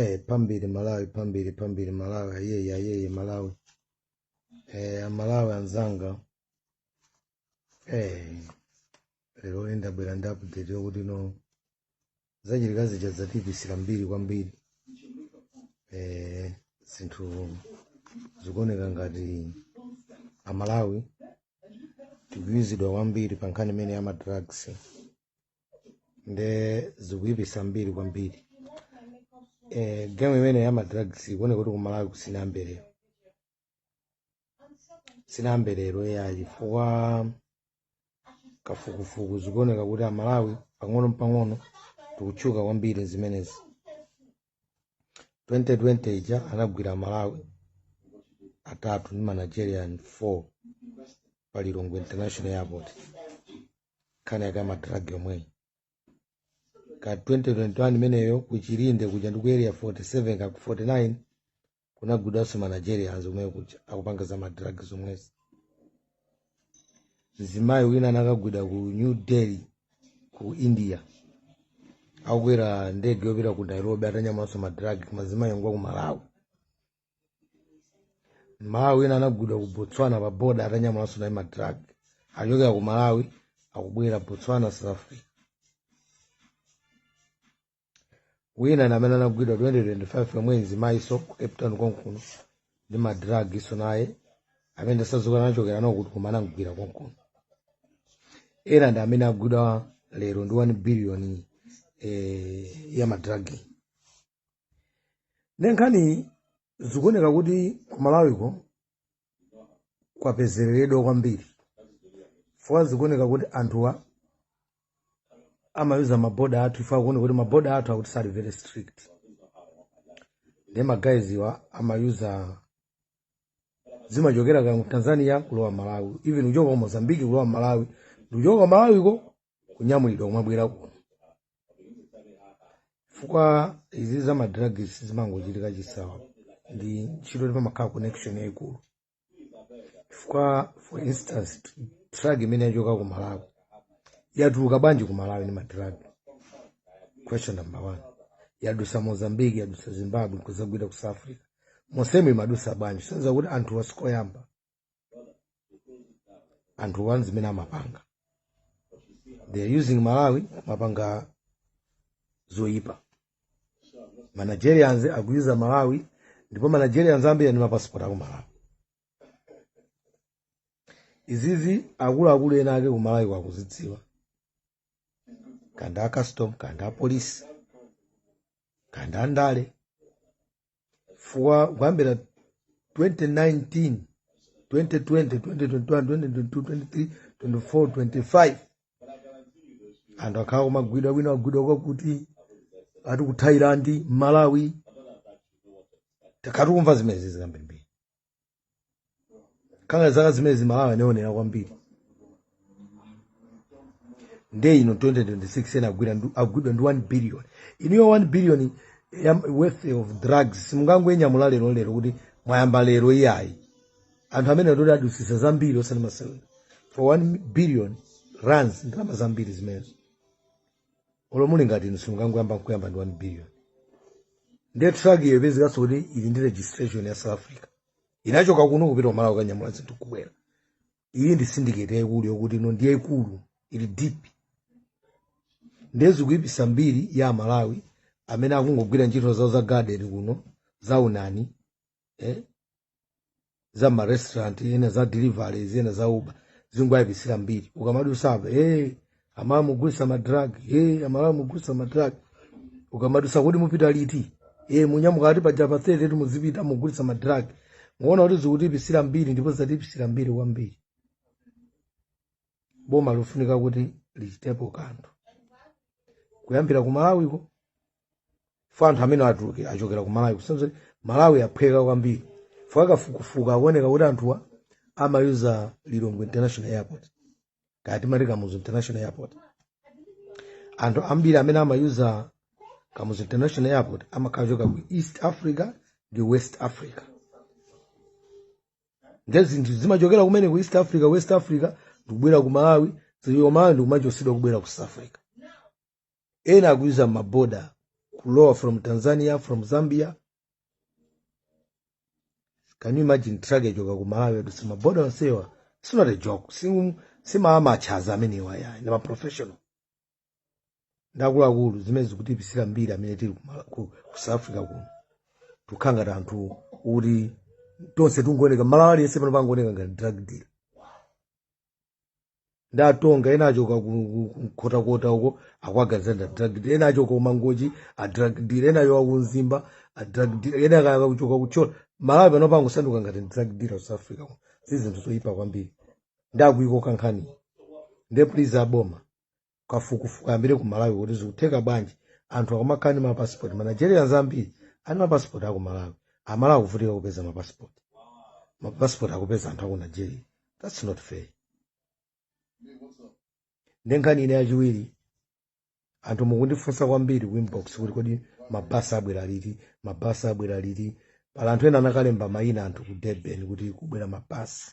Pambiri Malawi, pambiri Malawi, ayeye Malawi. Malawi anzanga. Lero enda bwera ndapdate yokuti no zachilikazi chadzatipisira mbiri kwambiri. Zinthu zikuoneka ngati Amalawi tikuyuzidwa kwambiri pa nkhani imene ya drugs. Nde zikuyipisa mbiri kwambiri. Game imene ya drugs ikuoneka kuti ku Malawi sina mbelero yayi chifukwa kafukufuku zikuoneka kuti Amalawi pang'ono tikuchuka kwambiri zimenezi. 2020 ija anagwira Malawi atatu ni Nigerian 4 pa Lilongwe International Airport kana yakama drug yomwe. Ka 2021 imeneyo kuchilinde kuja ndi ku area 47 ka 49 kunagwidwanso Nigeria zomwe kuja akupanga za drug zomwezi. Mzimayi wina anakagwida ku New Delhi ku India akwera ndege yopita ku Nairobi atanyamanso drug mazimayi ngwa ku Malawi. Malawi wina anagwidwa ku Botswana pa border atanyamanso na drug achokera ku Malawi akubwera Botswana South Africa. Wina namene anagwidwa 2025 mwezi maiso ku Cape Town konkuno ndi drug iso naye amene sazuka anachokera nawo kuti kumana ngwira konkuno. Era ndi amene agwidwa lero ndi 1 billion ya drug. Ndenkhani zikuoneka kuti ku Malawiko kwapezereredwa kwambiri. Fwa zikuoneka kuti anthuwa amayuza maboda athu ifa kuone kuti maboda athu akuti sali very strict. Ndi magayiziwa amayuza zimachokera ka Tanzania kulowa Malawi. Even uchoka ku Mozambique kulowa Malawi. Uchoka Malawiko kunyamulidwa kumabwera kuno. Fukwa izi za drugs zimangochitika chisawa. Ndi ntchito ndipo makhala connection yaikulu. Fukwa for instance drug imene yachoka ku Malawi yatuluka bwanji ku Malawi ni drug. Question number 1. Yadusa Mozambique, yadusa Zimbabwe kuzagwira ku South Africa. Mosemi madusa bwanji. Senza kuti anthu wasikoyamba. Anthu wanzi mena mapanga. They are using Malawi mapanga zoipa. Manigerians akuiza Malawi ndipo Manigerians ambiri ni mapassport aku Malawi. Izizi akulu ena ake ku Malawi kwakuzidziwa. Kanda custom, kanda police, kanda ndale. Fuwa kwambira 2019, 2020, 2021, 2022, 23, 24, 25. Ando akawo magwidwa wina wagwidwa kwa kuti ati ku Thailand, Malawi. Takatukumva zimezi zikambiri. Kanga zaka zimezi Malawi neonera kwambiri. Nde ino 2026 ena agwidwa ndi 1 billion. Iniyo 1 billion worth of drugs. Simungangwenya lero kuti mwayamba lero iyayi. Anthu amene ndodi adusisa zambiri osati masewera. For 1 billion rands ndalama zambiri zimenezo. Olomuli ngati inu simungangwamba kuyamba ndi 1 billion. Nde drug yepezekaso kuti ili ndi registration ya South Africa. Inachoka kuno kupita Malawi kanyamula zinthu kubwera. Iyi ndi syndicate yaikulu yokuti ino ndiye ikulu ili deep. Ndezi kuyipisa mbiri ya Malawi amene akungogwira ntchito zawo za garden kuno za unani za ma restaurant ena za delivery ena za Uber zingwayipisira mbiri. Ukamadusa amamugulisa ma drug amamugulisa ma drug. Ukamadusa kuti mupita liti munyamuka ati paja pa 30 muzipita mugulisa ma drug. Muona kuti zikutipisira mbiri ndipo zatipisira mbiri kwambiri. Boma lufunika kuti lichitepo kanthu. Kuyambira ku Malawiko fanthu amene atuluke achokera ku Malawi kusenza Malawi yaphweka kwambiri. Faka fukufuka akuoneka kuti anthuwa amayuza Lilongwe International Airport. Kati mali Kamuzu International Airport. Anthu ambiri amene amayuza Kamuzu International Airport amakachoka ku East Africa ndi West Africa. Ngezi zimachokera kumene ku East Africa, West Africa ndikubwera ku Malawi, ziliyo Malawi ndikumachosidwa kubwera ku South Africa. Ena akuyuza maboda kulowa from Tanzania, from Zambia. Can you imagine truck echoka ku Malawi to sima boda onsewa? It's not a joke. Sima amachaza amene waya, ndi ma professional. Ndakuluakulu zimene zikutipisira mbiri amene tili ku South Africa kuno. Tukangata anthu uri tonse tungoneka Malawi yense pano pangoneka ngati drug dealer. Ndatonga ena achoka kota uko akwagazanda drug dealer, ena achoka kumangoji a drug dealer, ena achoka kunzimba a drug dealer, ena akaka kuchoka kuchola. Malawi pano pangosanduka ngati drug dealer South Africa. Zinthu zoyipa kwambiri. Ndakuyiko kankhani. Please aboma kafukufuku ambire ku Malawi kuti zikutheka bwanji anthu akamakani ma passport. Managerians ambiri ani ma passport aku Malawi. Amalawi kuvutika kupeza ma passport. Ma passport akupeza anthu aku Nigeria. That's not fair. Ndenkhani ine yachiwiri anthu mukundifunsa kwambiri ku inbox kuti kodi mabasa abwera liti. Pala anthu ena anakalemba mayina anthu ku Durban kuti kubwera mabasi.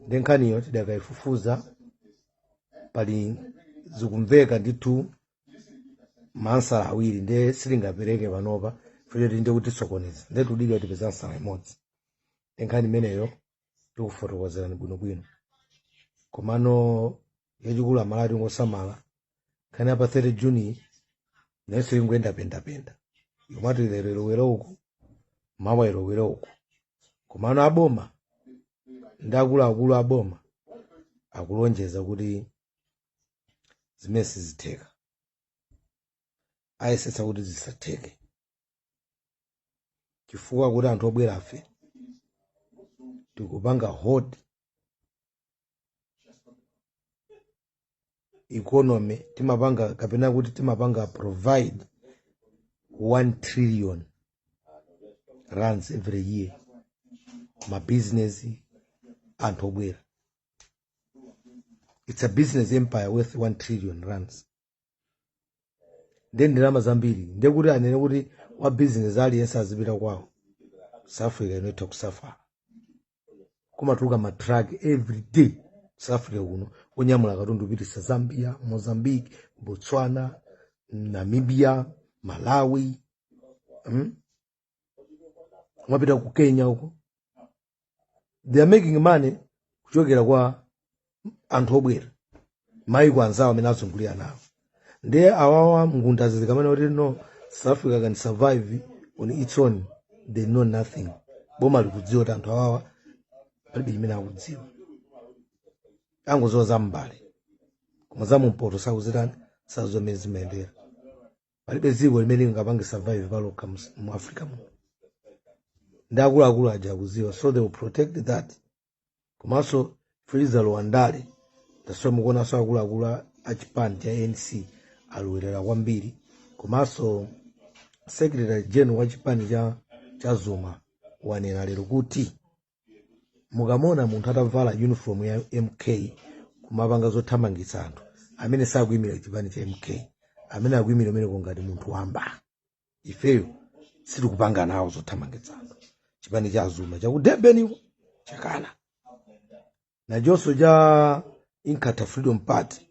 Ndenkhaniyo tidakayifufuza pali zikumveka ndithu mansala awiri nde silingapereke panopa fere ndi kuti sokoneza nde tudika tipeza ansala imodzi. Ndenkhani imeneyo tikufotokozerani bwinobwino. Komano yachikulu Malawi ngosamala khani pa 30 Juni neso ingwenda penda. Yomati lero uku mawa lero uku. Komano aboma ndakuluakulu aboma akulonjeza kuti zimene sizitheka. Ayesetsa kuti zisatheke. Chifukwa kuti anthu obwera afe tikupanga hold economy, timapanga kapena kuti timapanga provide 1 trillion rands every year. Ma business anthu obwera. It's a business empire worth 1 trillion rands. Then ndalama zambiri ndekuti anene kuti wa business aliyense azipita kwawo. South Africa inoita kusafara. Kumatuluka ma truck every day. South Africa kuno kunyamula katundu kupitisa Zambia, Mozambique, Botswana, Namibia, Malawi. Kumapita ku Kenya huko. They are making money kuchokera kwa anthu obwera. Maiko anzawo amene azungulira nawo. Ndiye awawa mngundazi zikamene kuti no South Africa can survive on its own. They know nothing. Boma likudziwa kuti anthu awawa palibe chimene akudziwa. Angozoza mbali. Koma za mumpoto sakuzitani sazomene zimayendera. Palibe dziko limene lingapange survive palokha mu Africa muno. Ndakuluakulu aja akudziwa, so they will protect that. Komanso Freezer Lwandale ndaso mukuona so akuluakulu achipani cha ANC aluwerera kwambiri. Komanso Secretary General wa chipani cha Zuma wanena lero kuti mukamona munthu atavala uniform ya MK kumapanga zothamangitsa anthu amene sakuyimira chipani cha MK, amene akuyimira umene kungati munthu wamba. Ifeyo sitikupanga nawo zothamangitsa anthu. Chipani cha Zuma cha ku Durban chakana. Na jonso ja Inkatha Freedom Party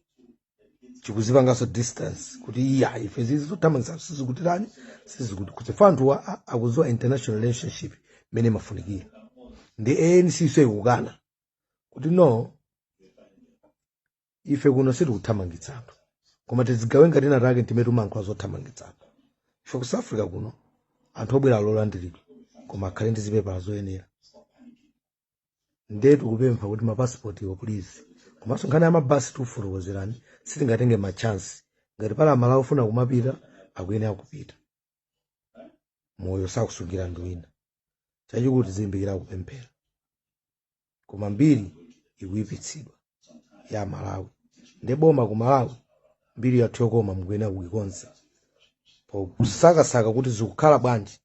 chikuzipangaso distance kuti iya ife zothamangitsa sizikutirani sizikuti fantu akuzoa international relationship mene mafunikira. Ndi ANC so ikukana kuti no ife kuno sitikuthamangitsa anthu koma tizigawe ngati natake timetu mankho azothamangitsa anthu. Ife ku South Africa kuno anthu obwera alolandiridwa koma akhale ndi zipepala zoyenera. Ndetu kupempha kuti ma passport iwo please. Komanso nkhani ya mabasi tifotokozerani sitingatenge ma chance ngati pala Malawi ufuna kumapita akuyenera kupita. Moyo sakusungira ndi wina. Chachikuti zimbikira kupemphera. Koma mbiri ikuyipitsidwa ya Malawi. Ndeboma ku Malawi mbiri yathu yokoma mukuyenera kuikonza. Kusakasaka kuti zikukhala bwanji.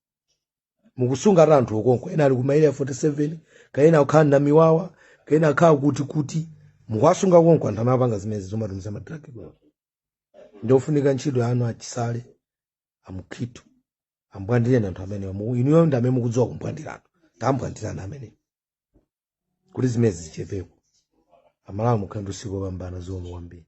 Mukusunga anthu okonko ena ali ku maili ya 47 kaena akhala na miwawa kaena akhala kuti mukasunga konko anthu amapanga zimene zomatumiza madragi bwa. Ndofunika ntchito yanu achisale amukhitu ambwandire anthu amene iniyo ndame mukudziwa kumbwandira anthu tambwandirana amene kuti zimene zichepeko. Amalawi mukhandu siko pambana zomwe kwambiri.